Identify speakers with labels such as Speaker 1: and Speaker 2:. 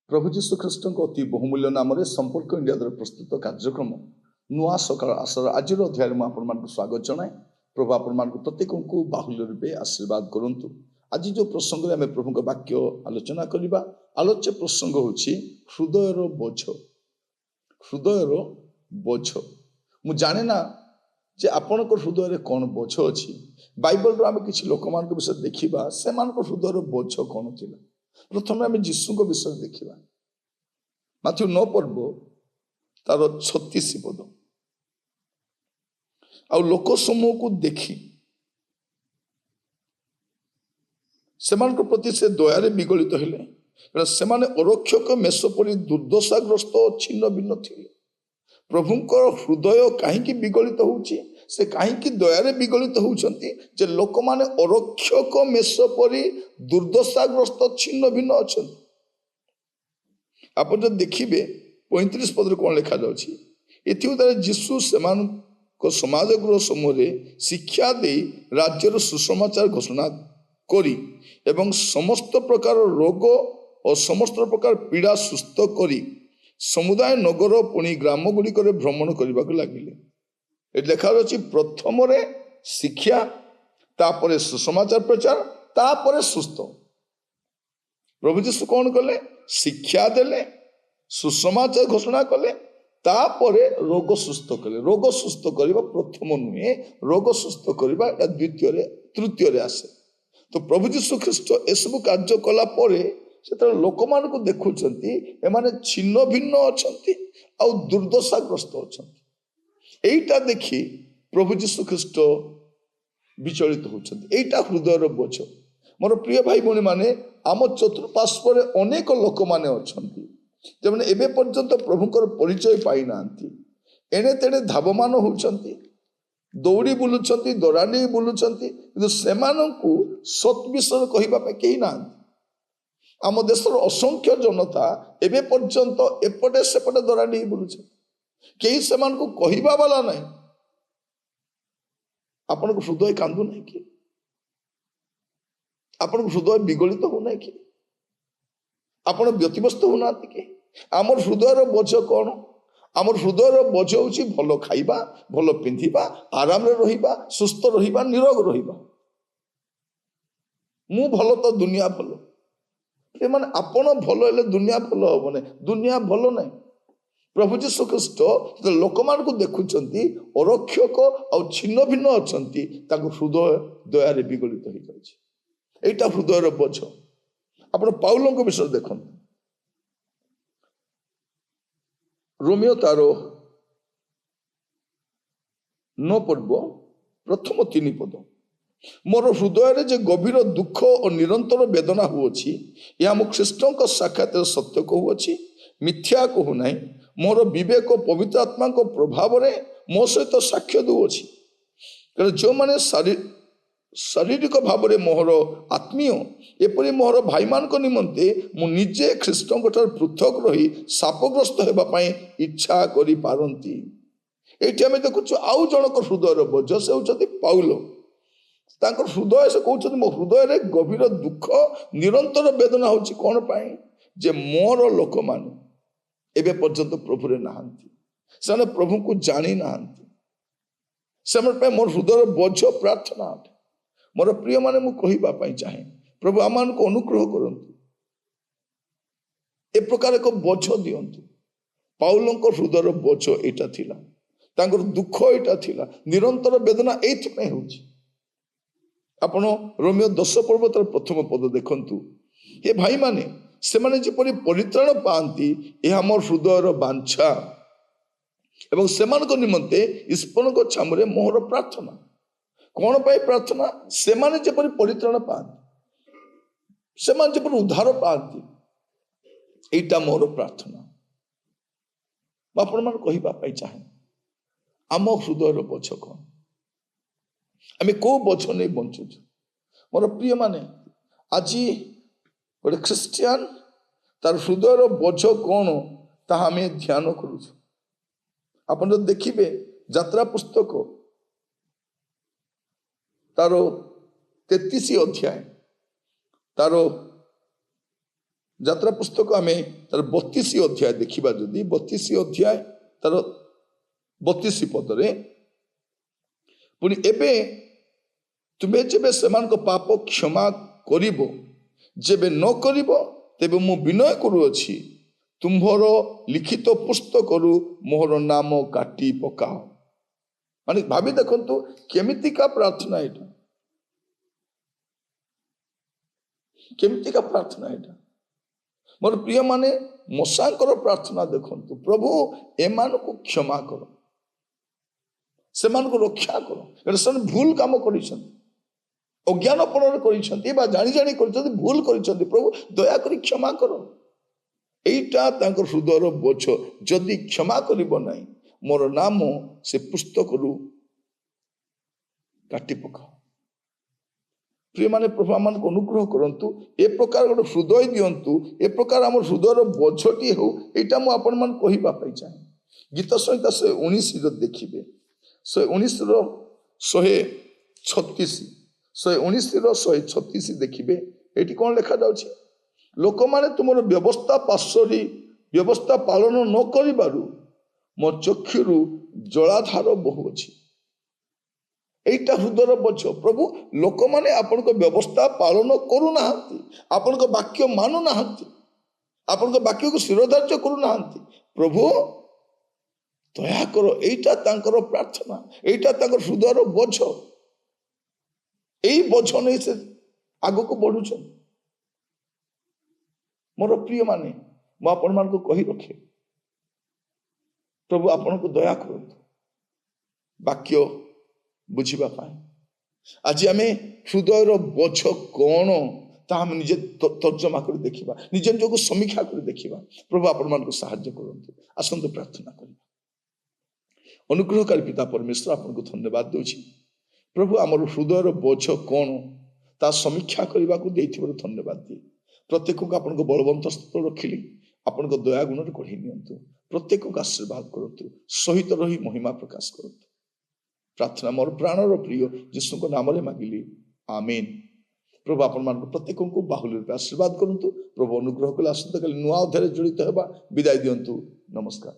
Speaker 1: प्रभु जीशु ख्रीष्ट अति बहुमूल्य नाम संपर्क इंडिया द्वारा प्रस्तुत कार्यक्रम नुआ सकाळ आसर आज अध्याय में आपण स्वागत जनाए। प्रभु आपण प्रत्येक को बाहुल्य रूपे आशीर्वाद करंतु। आज जो प्रसंग में प्रभु वाक्य आलोचना करवा, आलोच्य प्रसंग होछि हृदयर बोझ। हृदयर बोझ मु जाने ना जे आपण हृदय कौन बोझ अच्छी। बाइबल आम किसी लोक मान विषय देखा से हृदय बोझ कौन थी। प्रथम आम जीशु विषय देखा माथ्यू 9 पर्व तार 36 पद। आ लोक समूह को देखी सेमान प्रति से दयारे विगलित हेले। सेमाने अरक्षक मेष परी दुर्दशाग्रस्त छिन्न भिन्न थिले। प्रभुंकर हृदय कहीं विगलित होउछि, से कहीं दयारे विगलित होउछंती जे लोक माने अरक्षक मेष परी दुर्दशाग्रस्त छिन्न भिन्न अछंती। आप जो देखिए 35 पद कौन लिखा जाउछि, एथि जीशु सेमान को समाज गृह समूह शिक्षा दे राज्यर सुसमाचार घोषणा करी एवं समस्त प्रकार रोग और समस्त प्रकार पीड़ा सुस्थ करी समुदाय नगर पुणी ग्राम गुड़िक भ्रमण करने को लगिले। लिखा अच्छी प्रथम शिक्षा, तापर सुसमाचार प्रचार, तापर सुस्थ। प्रभु जीशु कौन कले? शिक्षा देले, सुसमाचार घोषणा कले, तापरे रोग सुस्थ कले। रोग सुस्थ करने प्रथम नुहे, रोग सुस्थ करने द्वितीय तृतीय आसे। तो प्रभु जीशु ख्रीष्ट एसबू कार्य कला से लोक मान को देखुंती एमाने छिन्न भिन्न अछंती आउ दुर्दशाग्रस्त अछंती। एइटा देखी प्रभु जीशु ख्रीष्ट विचलित होछंती। एइटा हृदयर बोझ। मोर प्रिय भाई भौणी माने आम चतुर्पार्श्व अनेक लोक माने अछंती जेमने एबे पर्यंत प्रभुकर परिचय पाई नांती। एणे तेणे धावमान होछंती, दौड़ी बुलुछंती, दौड़ानी बुलुछंती, किंतु सेमानंकु सत विषय कहिबा पे केही नांती। आम देशर असंख्य जनता एबे पर्यंत एपटे सेपटे दौड़ानी बुलुछंती, केही सेमानंकु कहिबा वाला नहीं। आपन को हृदय कांदु नहीं कि? आपन को हृदय विगलित हो नहीं कि? आपन व्यतिव्यस्त होना कि? आमर हृदयर बोझ कौन? आमर हृदयर बोझ होछि भल खाइबा, भल पिंधिबा, आराम रे रहिबा, सुस्थ रहिबा, निरोग रहिबा। मु भल तो दुनिया भल। माने आपण भल हेले दुनिया भल हबने, दुनिया भल नहीं। प्रभु जीशु ख्रीष्ट लोक मान को देखुंती अरक्षक और छिन्न भिन्न अछंती, ताको हृदय दयारे विगलित हो जाइछि। एटा हृदयर बोझ। आपण पाउलों को विषय देखन, रोमियो तारो 9 पर्व प्रथम 3 पद। मोर हृदय जे गभीर दुख और निरंतर वेदना हुअछि, या मु ख्रीष्टों साक्षात सत्य कहूछि, मिथ्या कहू नहीं। मोर विवेक पवित्र आत्मा को प्रभाव रे मो सहित साक्ष्य दूछि। कारण जो माने शारीरिक भाव में मोहर आत्मीय एपरी मोहर भाई मान निमंते मु निजे ख्रीष्टों पृथक रही शापग्रस्त होगापी इच्छा करि पारंती। एठी आमे देखुछु आउ जनक हृदय बोझ, से होचति पाउलो। तांकर हृदय से कहउछति मो हृदय रे गभीर दुख निरंतर वेदना होछि। कोन पाई? जे मोर लोक मान एबे पर्यंत प्रभु रे नाहंती, से प्रभु को जानी नाहंती। से मोर हृदय बोझ प्रार्थना अटे। मोर प्रिय माने मु कहिबा पई चाहे, प्रभु आमान को अनुग्रह करंतु, ए प्रकार एक बोझ दियंतु। पाउलों को हृदय बोझ एटा थिला, तांकर दुख एटा थिला, निरंतर वेदना एथि पे होछि। ଆପଣ ରୋମିଓ 10 ପର୍ବ ତାର ପ୍ରଥମ ପଦ ଦେଖନ୍ତୁ। ହେ ଭାଇମାନେ, ସେମାନେ ଯେପରି ପରିତ୍ରାଣ ପାଆନ୍ତି ଏହା ମୋର ହୃଦୟର ବାଞ୍ଛା ଏବଂ ସେମାନଙ୍କ ନିମନ୍ତେ ଈଶ୍ୱରଙ୍କ ଛାମୁରେ ମୋର ପ୍ରାର୍ଥନା। କଣ ପାଇଁ ପ୍ରାର୍ଥନା? ସେମାନେ ଯେପରି ପରିତ୍ରାଣ ପାଆନ୍ତି, ସେମାନେ ଯେପରି ଉଦ୍ଧାର ପାଆନ୍ତି, ଏଇଟା ମୋର ପ୍ରାର୍ଥନା। ମୁଁ ଆପଣମାନଙ୍କୁ କହିବା ପାଇଁ ଚାହେଁ, ଆମ ହୃଦୟର ବୋଝ କଣ? ଆମେ କୋଉ ବୋଝ ନେଇ ବଞ୍ଚୁଛୁ? ମୋର ପ୍ରିୟ ମାନେ, ଆଜି ଗୋଟେ ଖ୍ରୀଷ୍ଟିଆନ ତାର ହୃଦୟର ବୋଝ କଣ ତାହା ଆମେ ଧ୍ୟାନ କରୁଛୁ। ଆପଣ ଯଦି ଦେଖିବେ ଯାତ୍ରା ପୁସ୍ତକ ତାର 33 ଅଧ୍ୟାୟ, ତାର ଯାତ୍ରା ପୁସ୍ତକ ଆମେ ତାର 32 ଅଧ୍ୟାୟ ଦେଖିବା, ଯଦି 32 ଅଧ୍ୟାୟ ତାର 32 ପଦରେ, ପୁଣି ଏବେ ତୁମେ ଯେବେ ସେମାନଙ୍କ ପାପ କ୍ଷମା କରିବ, ଯେବେ ନ କରିବ ତେବେ ମୁଁ ବିନୟ କରୁଅଛି, ତୁମ୍ଭର ଲିଖିତ ପୁସ୍ତକରୁ ମୋହର ନାମ କାଟି ପକାଅ। ମାନେ ଭାବି ଦେଖନ୍ତୁ କେମିତିକା ପ୍ରାର୍ଥନା ଏଇଟା, କେମିତିକା ପ୍ରାର୍ଥନା ଏଇଟା। ମୋର ପ୍ରିୟ ମାନେ, ମଶାଙ୍କର ପ୍ରାର୍ଥନା ଦେଖନ୍ତୁ, ପ୍ରଭୁ ଏମାନଙ୍କୁ କ୍ଷମା କର, ସେମାନଙ୍କୁ ରକ୍ଷା କର। ସେମାନେ ଭୁଲ କାମ କରିଛନ୍ତି, ଅଜ୍ଞାନପଣରେ କରିଛନ୍ତି ବା ଜାଣି ଜାଣି କରିଛନ୍ତି, ଭୁଲ କରିଛନ୍ତି, ପ୍ରଭୁ ଦୟାକରି କ୍ଷମା କର। ଏଇଟା ତାଙ୍କର ହୃଦୟର ବୋଝ। ଯଦି କ୍ଷମା କରିବ ନାହିଁ, ମୋର ନାମ ସେ ପୁସ୍ତକରୁ କାଟି ପକାଅ। ପ୍ରିୟମାନେ, ପ୍ରଭୁ ଆମମାନଙ୍କୁ ଅନୁଗ୍ରହ କରନ୍ତୁ, ଏ ପ୍ରକାର ଗୋଟେ ହୃଦୟ ଦିଅନ୍ତୁ, ଏ ପ୍ରକାର ଆମର ହୃଦୟର ବୋଝଟିଏ ହଉ। ଏଇଟା ମୁଁ ଆପଣମାନଙ୍କୁ କହିବା ପାଇଁ ଚାହେଁ। ଗୀତ ସଂହିତା 119 ଦେଖିବେ, 119ର 136, 119ର 136 ଦେଖିବେ। ଏଠି କଣ ଲେଖାଯାଉଛି? ଲୋକମାନେ ତୁମର ବ୍ୟବସ୍ଥା ପାଳନ ନ କରିବାରୁ ମୋ ଚକ୍ଷୁରୁ ଜଳାଧାର ବହୁଅଛି। এইটা ହୃଦୟର ବୋଝ। ପ୍ରଭୁ, ଲୋକମାନେ ଆପଣଙ୍କ ବ୍ୟବସ୍ଥା ପାଳନ କରୁନାହାନ୍ତି, ଆପଣଙ୍କ ବାକ୍ୟ ମାନୁନାହାନ୍ତି, ଆପଣଙ୍କ ବାକ୍ୟକୁ ଶିରୋଧାର୍ଯ୍ୟ କରୁନାହାନ୍ତି। ପ୍ରଭୁ ଦୟା କର। ଏଇଟା ତାଙ୍କର ପ୍ରାର୍ଥନା, ଏଇଟା ତାଙ୍କର ହୃଦୟର ବୋଝ। ଏଇ ବୋଝ ନେଇ ସେ ଆଗକୁ ବଢୁଛନ୍ତି। ମୋର ପ୍ରିୟ ମାନେ, ମୁଁ ଆପଣମାନଙ୍କୁ କହି ରଖେ, ପ୍ରଭୁ ଆପଣଙ୍କୁ ଦୟା କରନ୍ତୁ ବାକ୍ୟ ବୁଝିବା ପାଇଁ। ଆଜି ଆମେ ହୃଦୟର ବୋଝ କଣ ତାହା ଆମେ ନିଜେ ତର୍ଜମା କରି ଦେଖିବା, ନିଜ ନିଜକୁ ସମୀକ୍ଷା କରି ଦେଖିବା। ପ୍ରଭୁ ଆପଣମାନଙ୍କୁ ସାହାଯ୍ୟ କରନ୍ତୁ। ଆସନ୍ତୁ ପ୍ରାର୍ଥନା କରିବା। ଅନୁଗ୍ରହକାରୀ ପିତା ପରମେଶ୍ୱର, ଆପଣଙ୍କୁ ଧନ୍ୟବାଦ ଦେଉଛି। ପ୍ରଭୁ, ଆମର ହୃଦୟର ବୋଝ କଣ ତାହା ସମୀକ୍ଷା କରିବାକୁ ଦେଇଥିବାରୁ ଧନ୍ୟବାଦ ଦିଏ। ପ୍ରତ୍ୟେକଙ୍କୁ ଆପଣଙ୍କ ବଳବନ୍ତ ହସ୍ତ ରଖିଲି, ଆପଣଙ୍କ ଦୟା ଗୁଣରେ କଢ଼େଇ ନିଅନ୍ତୁ। ପ୍ରତ୍ୟେକଙ୍କୁ ଆଶୀର୍ବାଦ କରନ୍ତୁ, ସହିତ ରହି ମହିମା ପ୍ରକାଶ କରନ୍ତୁ। ପ୍ରାର୍ଥନା ମୋର ପ୍ରାଣର ପ୍ରିୟ ଯୀଶୁଙ୍କ ନାମରେ ମାଗିଲି, ଆମେନ୍। ପ୍ରଭୁ ଆପଣମାନଙ୍କୁ ପ୍ରତ୍ୟେକଙ୍କୁ ବାହୁଲ୍ୟ ରୂପେ ଆଶୀର୍ବାଦ କରନ୍ତୁ। ପ୍ରଭୁ ଅନୁଗ୍ରହ କଲେ ଆସନ୍ତାକାଲି ନୂଆ ଅଧ୍ୟାୟରେ ଜଡ଼ିତ ହେବା। ବିଦାୟ ଦିଅନ୍ତୁ। ନମସ୍କାର।